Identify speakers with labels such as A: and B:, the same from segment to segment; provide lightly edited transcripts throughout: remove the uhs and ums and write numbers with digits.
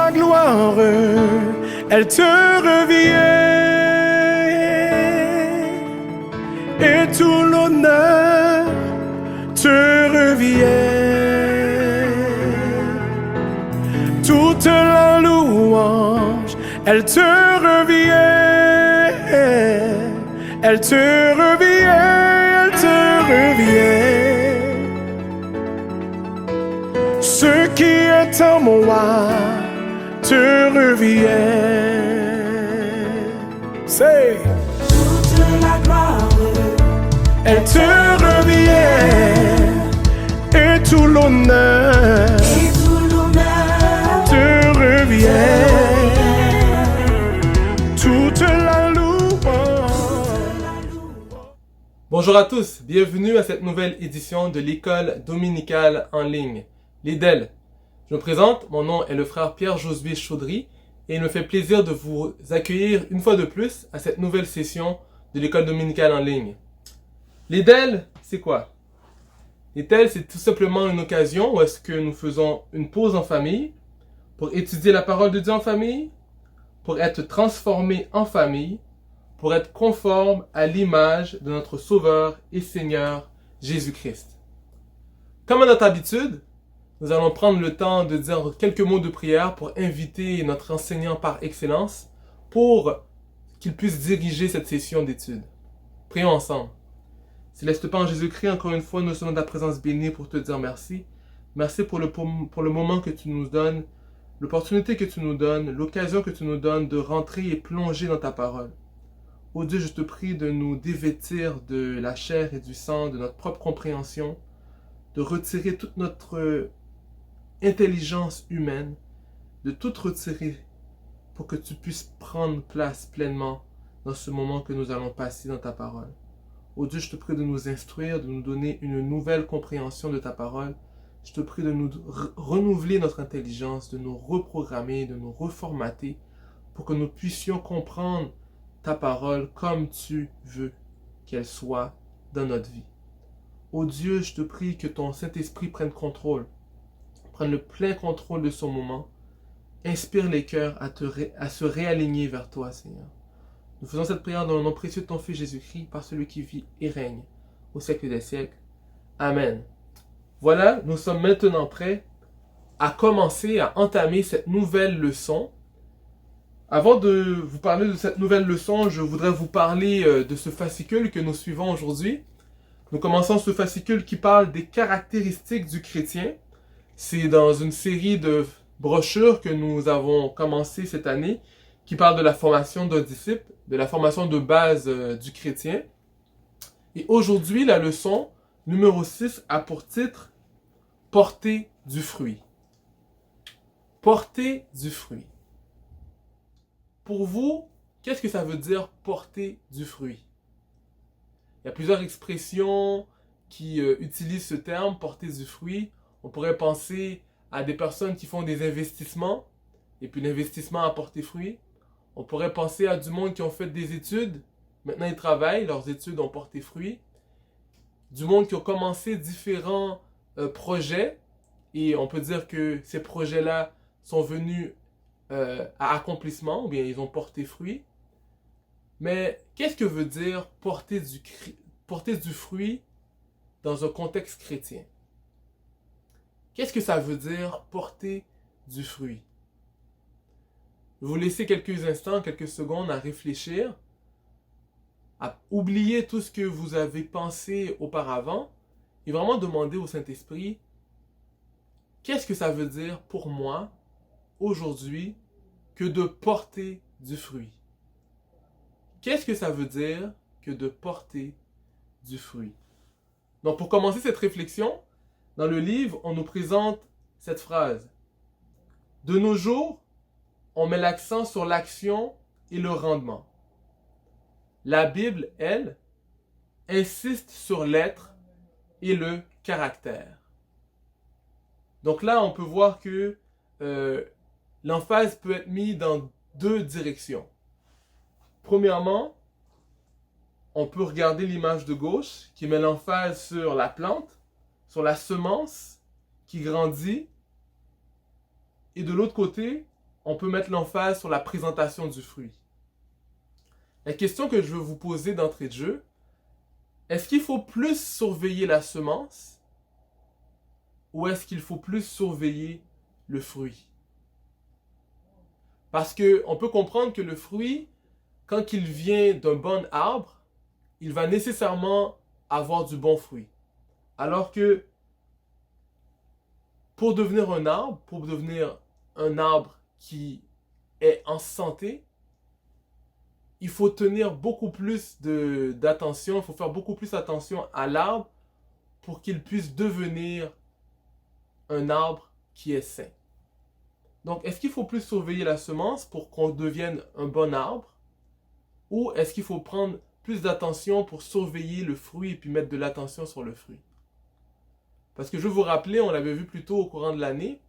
A: la gloire, elle te revient. Et tout l'honneur te revient. Toute la louange, elle te revient. Elle te revient, elle te revient. Ce qui est en moi te revient. C'est
B: toute la gloire,
A: elle te revient. Et tout l'honneur te revient. Toute la louange.
C: Bonjour à tous, bienvenue à cette nouvelle édition de l'école dominicale en ligne, l'EDEL. Je me présente, mon nom est le frère Pierre-Josué Chaudry et il me fait plaisir de vous accueillir une fois de plus à cette nouvelle session de l'école dominicale en ligne. L'EDEL, c'est quoi? L'EDEL, c'est tout simplement une occasion où est-ce que nous faisons une pause en famille pour étudier la parole de Dieu en famille, pour être transformé en famille, pour être conforme à l'image de notre Sauveur et Seigneur Jésus-Christ. Comme à notre habitude, nous allons prendre le temps de dire quelques mots de prière pour inviter notre enseignant par excellence pour qu'il puisse diriger cette session d'études. Prions ensemble. Céleste Père en Jésus-Christ, encore une fois, nous sommes dans ta présence bénie pour te dire merci. Merci pour le moment que tu nous donnes, l'opportunité que tu nous donnes, l'occasion que tu nous donnes de rentrer et plonger dans ta parole. Ô Dieu, je te prie de nous dévêtir de la chair et du sang, de notre propre compréhension, de retirer toute notre intelligence humaine, de tout retirer pour que tu puisses prendre place pleinement dans ce moment que nous allons passer dans ta parole. Ô Dieu, je te prie de nous instruire, de nous donner une nouvelle compréhension de ta parole. Je te prie de nous renouveler notre intelligence, de nous reprogrammer, de nous reformater pour que nous puissions comprendre ta parole comme tu veux qu'elle soit dans notre vie. Ô Dieu, je te prie que ton Saint-Esprit prenne le plein contrôle de ce moment. Inspire les cœurs à se réaligner vers toi, Seigneur. Nous faisons cette prière dans le nom précieux de ton Fils Jésus-Christ, par celui qui vit et règne au siècle des siècles. Amen. Voilà, nous sommes maintenant prêts à commencer à entamer cette nouvelle leçon. Avant de vous parler de cette nouvelle leçon, je voudrais vous parler de ce fascicule que nous suivons aujourd'hui. Nous commençons ce fascicule qui parle des caractéristiques du chrétien. C'est dans une série de brochures que nous avons commencé cette année qui parle de la formation d'un disciple, de la formation de base du chrétien. Et aujourd'hui, la leçon numéro 6 a pour titre « Porter du fruit ». Porter du fruit. Pour vous, qu'est-ce que ça veut dire porter du fruit? Il y a plusieurs expressions qui utilisent ce terme, porter du fruit. On pourrait penser à des personnes qui font des investissements, et puis l'investissement a porté fruit. On pourrait penser à du monde qui ont fait des études, maintenant ils travaillent, leurs études ont porté fruit. Du monde qui ont commencé différents projets, et on peut dire que ces projets-là sont venus à accomplissement, ou bien ils ont porté fruit. Mais qu'est-ce que veut dire porter du fruit dans un contexte chrétien? Qu'est-ce que ça veut dire porter du fruit? Je vais vous laisser quelques instants, quelques secondes à réfléchir, à oublier tout ce que vous avez pensé auparavant et vraiment demander au Saint-Esprit qu'est-ce que ça veut dire pour moi aujourd'hui que de porter du fruit? Qu'est-ce que ça veut dire que de porter du fruit? Donc pour commencer cette réflexion, dans le livre, on nous présente cette phrase. De nos jours, on met l'accent sur l'action et le rendement. La Bible, elle, insiste sur l'être et le caractère. Donc là, on peut voir que l'emphase peut être mise dans deux directions. Premièrement, on peut regarder l'image de gauche qui met l'emphase sur la plante, sur la semence qui grandit. Et de l'autre côté, on peut mettre l'emphase sur la présentation du fruit. La question que je veux vous poser d'entrée de jeu, est-ce qu'il faut plus surveiller la semence ou est-ce qu'il faut plus surveiller le fruit? Parce qu'on peut comprendre que le fruit, quand il vient d'un bon arbre, il va nécessairement avoir du bon fruit. Alors que pour devenir un arbre qui est en santé, il faut tenir beaucoup plus d'attention, il faut faire beaucoup plus attention à l'arbre pour qu'il puisse devenir un arbre qui est sain. Donc, est-ce qu'il faut plus surveiller la semence pour qu'on devienne un bon arbre? Ou est-ce qu'il faut prendre plus d'attention pour surveiller le fruit et puis mettre de l'attention sur le fruit? Parce que je veux vous rappeler, on l'avait vu plus tôt au courant de l'année,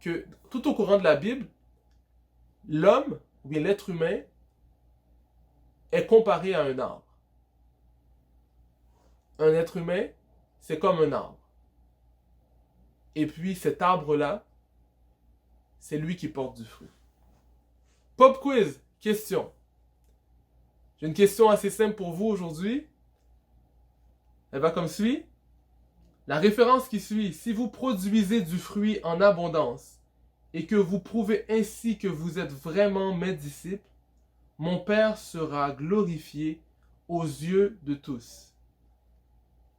C: que tout au courant de la Bible, l'homme, ou bien l'être humain, est comparé à un arbre. Un être humain, c'est comme un arbre. Et puis cet arbre-là, c'est lui qui porte du fruit. Pop quiz, question. J'ai une question assez simple pour vous aujourd'hui. Elle va comme suit. La référence qui suit, si vous produisez du fruit en abondance et que vous prouvez ainsi que vous êtes vraiment mes disciples, mon Père sera glorifié aux yeux de tous.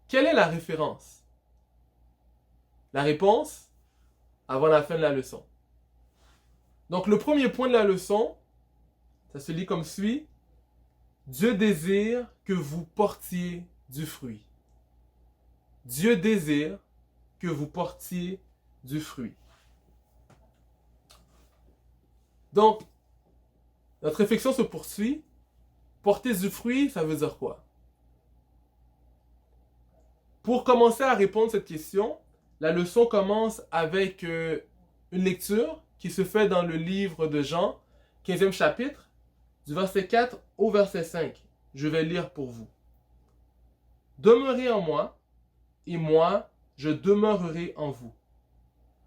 C: Quelle est la référence? La réponse, avant la fin de la leçon. Donc le premier point de la leçon, ça se lit comme suit. Dieu désire que vous portiez du fruit. Dieu désire que vous portiez du fruit. Donc, notre réflexion se poursuit. Porter du fruit, ça veut dire quoi? Pour commencer à répondre à cette question, la leçon commence avec une lecture qui se fait dans le livre de Jean, 15e chapitre, du verset 4 au verset 5. Je vais lire pour vous. Demeurez en moi, et moi, je demeurerai en vous.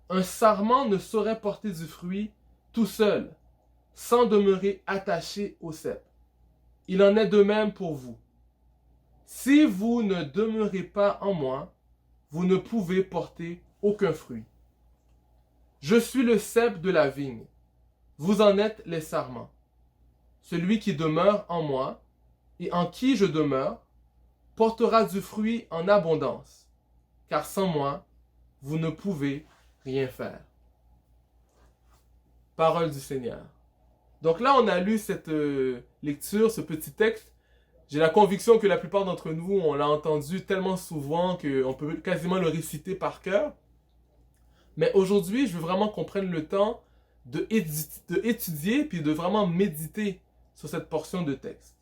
C: Un sarment ne saurait porter du fruit tout seul, sans demeurer attaché au cep. Il en est de même pour vous. Si vous ne demeurez pas en moi, vous ne pouvez porter aucun fruit. Je suis le cep de la vigne. Vous en êtes les sarments. Celui qui demeure en moi et en qui je demeure portera du fruit en abondance, car sans moi, vous ne pouvez rien faire. Parole du Seigneur. Donc là, on a lu cette lecture, ce petit texte. J'ai la conviction que la plupart d'entre nous, on l'a entendu tellement souvent qu'on peut quasiment le réciter par cœur. Mais aujourd'hui, je veux vraiment qu'on prenne le temps d'étudier puis de vraiment méditer sur cette portion de texte.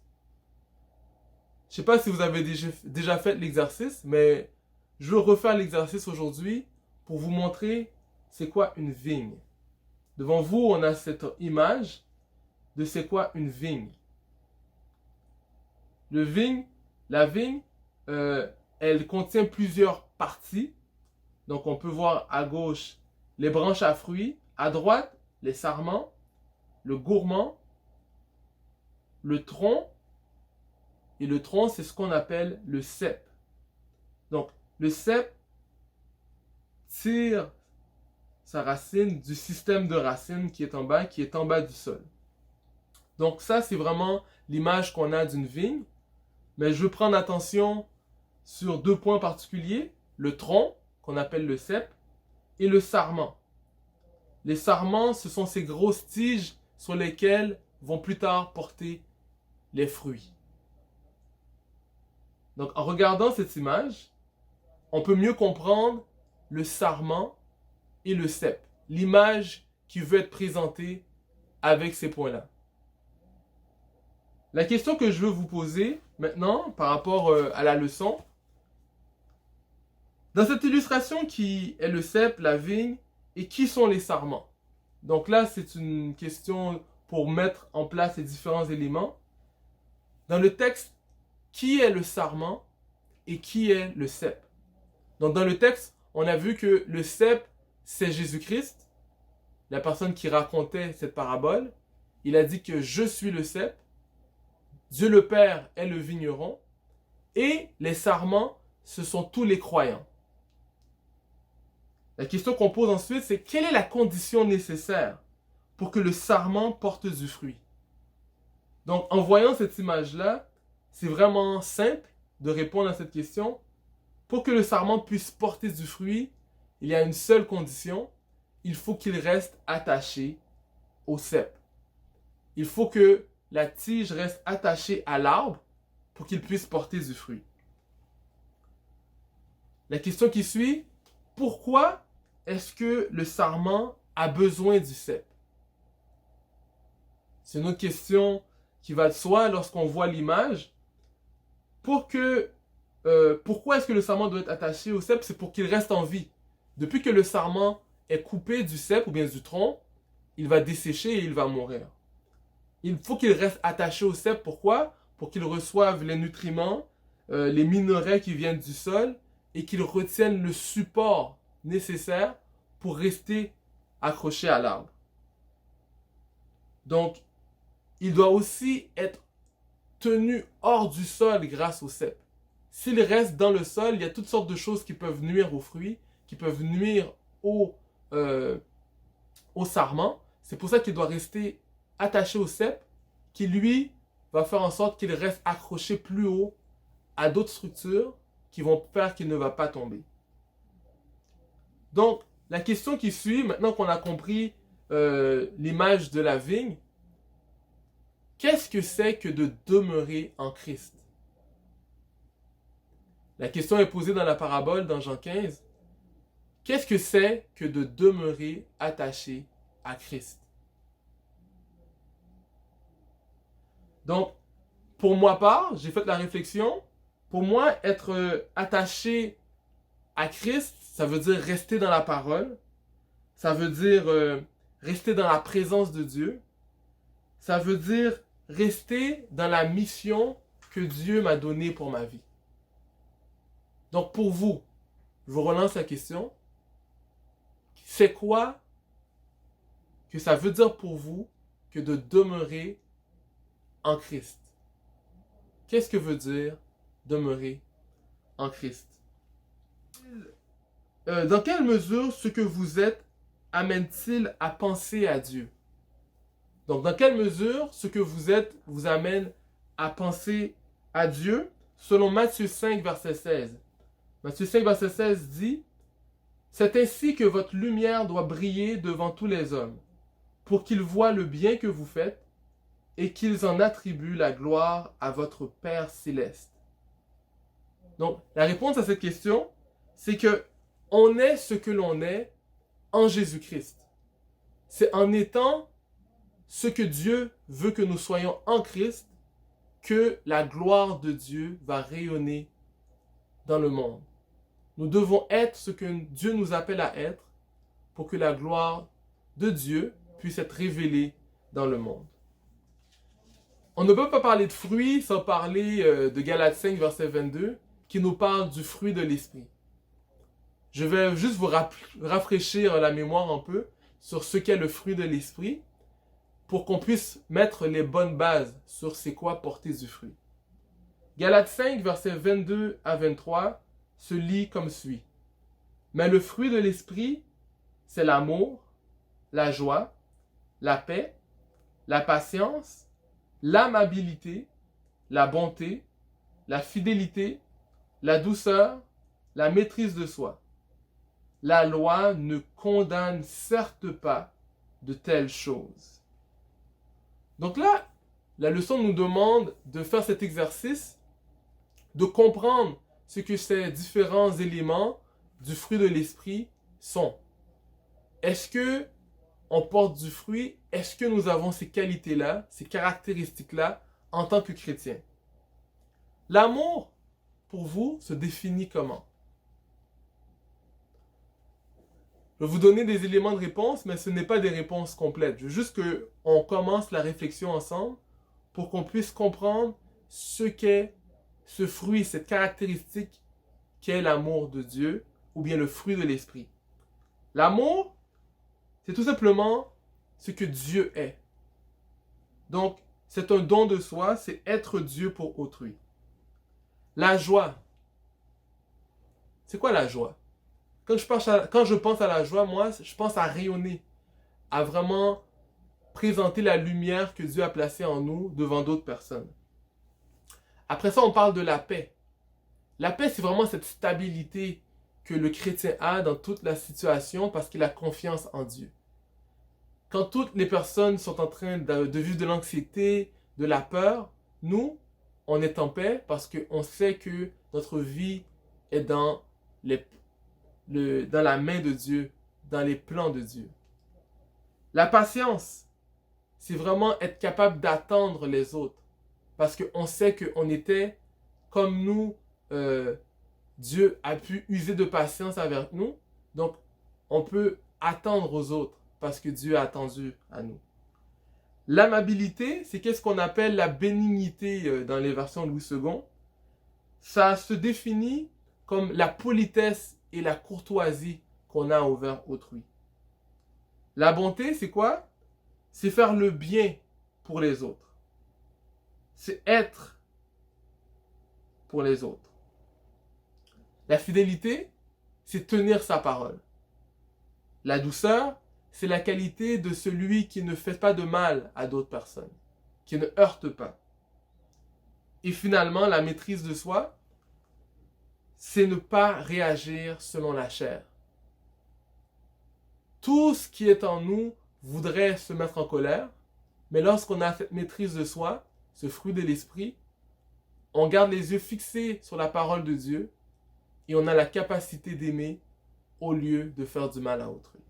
C: Je ne sais pas si vous avez déjà fait l'exercice, mais je veux refaire l'exercice aujourd'hui pour vous montrer c'est quoi une vigne. Devant vous, on a cette image de c'est quoi une vigne. La vigne, elle contient plusieurs parties. Donc on peut voir à gauche les branches à fruits, à droite les sarments, le gourmand, le tronc, et le tronc c'est ce qu'on appelle le cep. Donc le cep tire sa racine du système de racines qui est en bas du sol. Donc ça c'est vraiment l'image qu'on a d'une vigne, mais je veux prendre attention sur deux points particuliers, le tronc qu'on appelle le cep et le sarment. Les sarments, ce sont ces grosses tiges sur lesquelles vont plus tard porter les fruits. Donc en regardant cette image, on peut mieux comprendre le sarment et le cep, l'image qui veut être présentée avec ces points-là. La question que je veux vous poser maintenant par rapport à la leçon, dans cette illustration qui est le cep, la vigne, et qui sont les sarments? Donc là, c'est une question pour mettre en place les différents éléments. Dans le texte, qui est le sarment et qui est le cep? Donc dans le texte, on a vu que le cep, c'est Jésus-Christ. la personne qui racontait cette parabole, il a dit que je suis le cep, Dieu le Père est le vigneron, et les sarments, ce sont tous les croyants. La question qu'on pose ensuite, c'est quelle est la condition nécessaire pour que le sarment porte du fruit? Donc, en voyant cette image-là, c'est vraiment simple de répondre à cette question. Pour que le sarment puisse porter du fruit, il y a une seule condition, il faut qu'il reste attaché au cep. Il faut que la tige reste attachée à l'arbre pour qu'il puisse porter du fruit. La question qui suit, pourquoi est-ce que le sarment a besoin du cep? C'est une autre question qui va de soi lorsqu'on voit l'image. Pourquoi est-ce que le sarment doit être attaché au cep? C'est pour qu'il reste en vie. Depuis que le sarment est coupé du cep ou bien du tronc, il va dessécher et il va mourir. Il faut qu'il reste attaché au cep. Pourquoi? Pour qu'il reçoive les nutriments, les minerais qui viennent du sol et qu'il retienne le support nécessaire pour rester accroché à l'arbre. Donc, il doit aussi être tenu hors du sol grâce au cep. S'il reste dans le sol, il y a toutes sortes de choses qui peuvent nuire aux fruits, qui peuvent nuire au sarment. C'est pour ça qu'il doit rester attaché au cep, qui lui va faire en sorte qu'il reste accroché plus haut à d'autres structures qui vont faire qu'il ne va pas tomber. Donc, la question qui suit, maintenant qu'on a compris l'image de la vigne, qu'est-ce que c'est que de demeurer en Christ? La question est posée dans la parabole dans Jean 15. Qu'est-ce que c'est que de demeurer attaché à Christ? Donc, pour moi part, j'ai fait la réflexion. Pour moi, être attaché à Christ, ça veut dire rester dans la parole. Ça veut dire rester dans la présence de Dieu. Ça veut dire rester dans la mission que Dieu m'a donnée pour ma vie. Donc pour vous, je vous relance la question. C'est quoi que ça veut dire pour vous que de demeurer en Christ? Qu'est-ce que veut dire demeurer en Christ? Dans quelle mesure ce que vous êtes amène-t-il à penser à Dieu? Donc, dans quelle mesure ce que vous êtes vous amène à penser à Dieu? Selon Matthieu 5, verset 16. Matthieu 5, verset 16 dit « C'est ainsi que votre lumière doit briller devant tous les hommes, pour qu'ils voient le bien que vous faites et qu'ils en attribuent la gloire à votre Père céleste. » Donc, la réponse à cette question, c'est que on est ce que l'on est en Jésus-Christ. C'est en étant ce que Dieu veut que nous soyons en Christ que la gloire de Dieu va rayonner dans le monde. Nous devons être ce que Dieu nous appelle à être pour que la gloire de Dieu puisse être révélée dans le monde. On ne peut pas parler de fruits sans parler de Galates 5, verset 22, qui nous parle du fruit de l'esprit. Je vais juste vous rafraîchir la mémoire un peu sur ce qu'est le fruit de l'esprit pour qu'on puisse mettre les bonnes bases sur c'est quoi porter du fruit. Galates 5, versets 22 à 23 se lit comme suit. Mais le fruit de l'esprit, c'est l'amour, la joie, la paix, la patience, l'amabilité, la bonté, la fidélité, la douceur, la maîtrise de soi. La loi ne condamne certes pas de telles choses. Donc là, la leçon nous demande de faire cet exercice, de comprendre ce que ces différents éléments du fruit de l'esprit sont. Est-ce que on porte du fruit? Est-ce que nous avons ces qualités-là, ces caractéristiques-là en tant que chrétiens? L'amour, pour vous, se définit comment? Je vais vous donner des éléments de réponse, mais ce n'est pas des réponses complètes. Je veux juste qu'on commence la réflexion ensemble pour qu'on puisse comprendre ce qu'est ce fruit, cette caractéristique qu'est l'amour de Dieu, ou bien le fruit de l'esprit. L'amour, c'est tout simplement ce que Dieu est. Donc, c'est un don de soi, c'est être Dieu pour autrui. La joie. C'est quoi la joie? Quand je pense à la joie, moi, je pense à rayonner, à vraiment présenter la lumière que Dieu a placée en nous devant d'autres personnes. Après ça, on parle de la paix. La paix, c'est vraiment cette stabilité que le chrétien a dans toute la situation parce qu'il a confiance en Dieu. Quand toutes les personnes sont en train de vivre de l'anxiété, de la peur, nous, on est en paix parce qu'on sait que notre vie est dans la main de Dieu, dans les plans de Dieu. La patience, c'est vraiment être capable d'attendre les autres parce qu'on sait qu'on était comme nous, Dieu a pu user de patience avec nous, donc on peut attendre aux autres parce que Dieu a attendu à nous. L'amabilité, c'est qu'est-ce qu'on appelle la bénignité dans les versions Louis II. Ça se définit comme la politesse et la courtoisie qu'on a envers autrui. La bonté, c'est quoi? C'est faire le bien pour les autres. C'est être pour les autres. La fidélité, c'est tenir sa parole. La douceur, c'est la qualité de celui qui ne fait pas de mal à d'autres personnes, qui ne heurte pas. Et finalement, la maîtrise de soi, c'est ne pas réagir selon la chair. Tout ce qui est en nous voudrait se mettre en colère, mais lorsqu'on a cette maîtrise de soi, ce fruit de l'esprit, on garde les yeux fixés sur la parole de Dieu et on a la capacité d'aimer au lieu de faire du mal à autrui.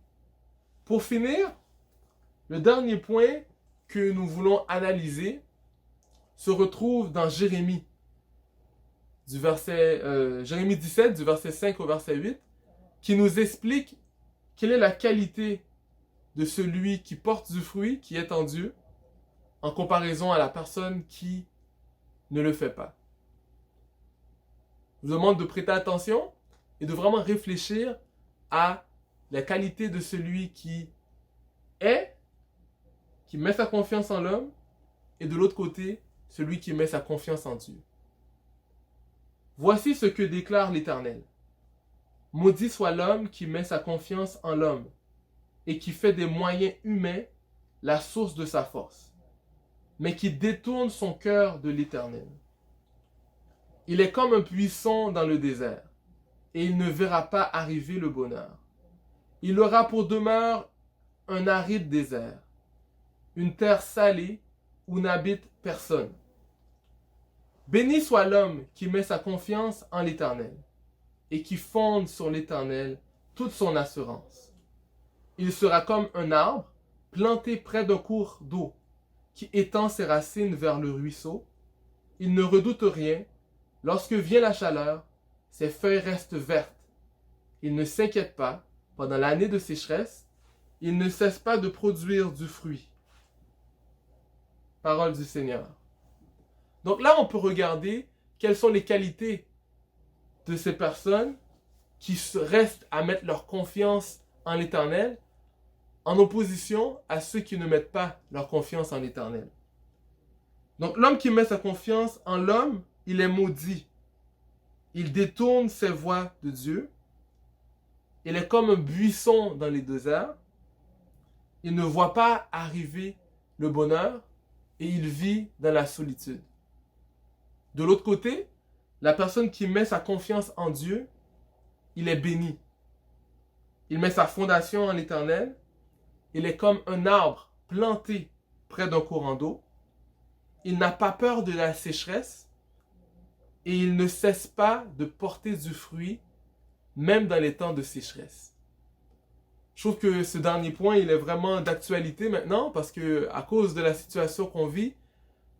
C: Pour finir, le dernier point que nous voulons analyser se retrouve dans Jérémie, Jérémie 17, du verset 5 au verset 8, qui nous explique quelle est la qualité de celui qui porte du fruit, qui est en Dieu, en comparaison à la personne qui ne le fait pas. Je vous demande de prêter attention et de vraiment réfléchir à la qualité de celui qui met sa confiance en l'homme, et de l'autre côté, celui qui met sa confiance en Dieu. Voici ce que déclare l'Éternel. Maudit soit l'homme qui met sa confiance en l'homme et qui fait des moyens humains la source de sa force, mais qui détourne son cœur de l'Éternel. Il est comme un buisson dans le désert, et il ne verra pas arriver le bonheur. Il aura pour demeure un aride désert, une terre salée où n'habite personne. Béni soit l'homme qui met sa confiance en l'Éternel et qui fonde sur l'Éternel toute son assurance. Il sera comme un arbre planté près d'un cours d'eau qui étend ses racines vers le ruisseau. Il ne redoute rien. Lorsque vient la chaleur, ses feuilles restent vertes. Il ne s'inquiète pas. Pendant l'année de sécheresse, il ne cesse pas de produire du fruit. Parole du Seigneur. Donc là, on peut regarder quelles sont les qualités de ces personnes qui restent à mettre leur confiance en l'Éternel en opposition à ceux qui ne mettent pas leur confiance en l'Éternel. Donc l'homme qui met sa confiance en l'homme, il est maudit. Il détourne ses voies de Dieu. Il est comme un buisson dans les déserts. Il ne voit pas arriver le bonheur et il vit dans la solitude. De l'autre côté, la personne qui met sa confiance en Dieu, il est béni. Il met sa fondation en l'Éternel. Il est comme un arbre planté près d'un courant d'eau. Il n'a pas peur de la sécheresse et il ne cesse pas de porter du fruit même dans les temps de sécheresse. Je trouve que ce dernier point, il est vraiment d'actualité maintenant parce que à cause de la situation qu'on vit,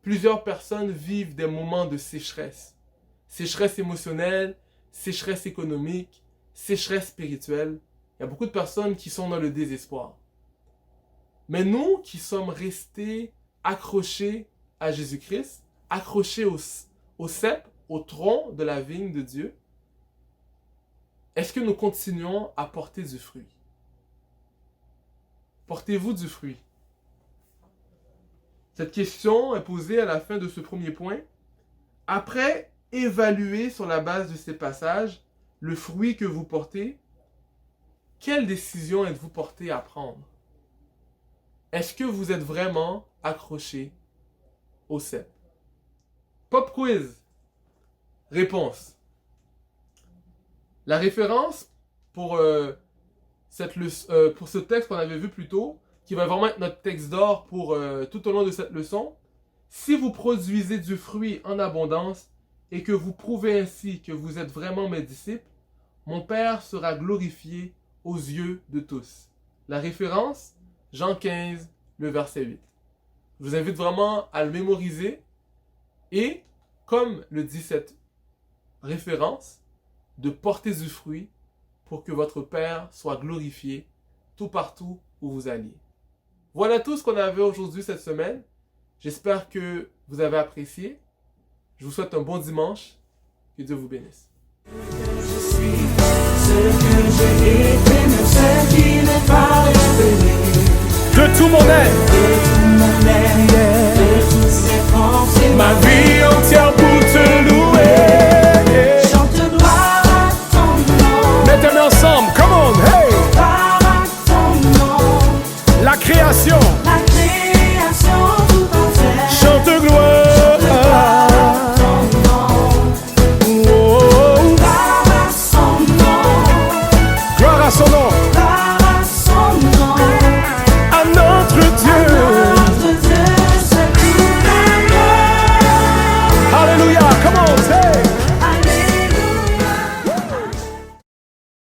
C: plusieurs personnes vivent des moments de sécheresse. Sécheresse émotionnelle, sécheresse économique, sécheresse spirituelle. Il y a beaucoup de personnes qui sont dans le désespoir. Mais nous qui sommes restés accrochés à Jésus-Christ, accrochés au cep, au tronc de la vigne de Dieu, est-ce que nous continuons à porter du fruit? portez-vous du fruit? Cette question est posée à la fin de ce premier point. Après évaluer sur la base de ces passages le fruit que vous portez, quelle décision êtes-vous porté à prendre? Est-ce que vous êtes vraiment accroché au cep? Pop quiz. Réponse. La référence pour ce texte qu'on avait vu plus tôt, qui va vraiment être notre texte d'or pour tout au long de cette leçon, si vous produisez du fruit en abondance et que vous prouvez ainsi que vous êtes vraiment mes disciples, mon Père sera glorifié aux yeux de tous. La référence, Jean 15, le verset 8. Je vous invite vraiment à le mémoriser et, comme le dit cette référence, de porter du fruit pour que votre Père soit glorifié tout partout où vous alliez. Voilà tout ce qu'on avait aujourd'hui cette semaine. J'espère que vous avez apprécié. Je vous souhaite un bon dimanche. Que Dieu vous bénisse.
B: Je suis ce que j'ai été, même ce qui n'est pas révélé.
A: De tout mon être,
B: De tout mon être, de toutes mes pensées,
A: ma vie entière pour te louer.
B: chante gloire à ton nom.
A: Mettez les mains ensemble, come on, hey!
B: Gloire à ton nom.
A: La création,
B: La création tout entière.
A: chante gloire.
B: Gloire à ton nom.
A: Oh,
B: Gloire à son nom.
A: gloire à son nom.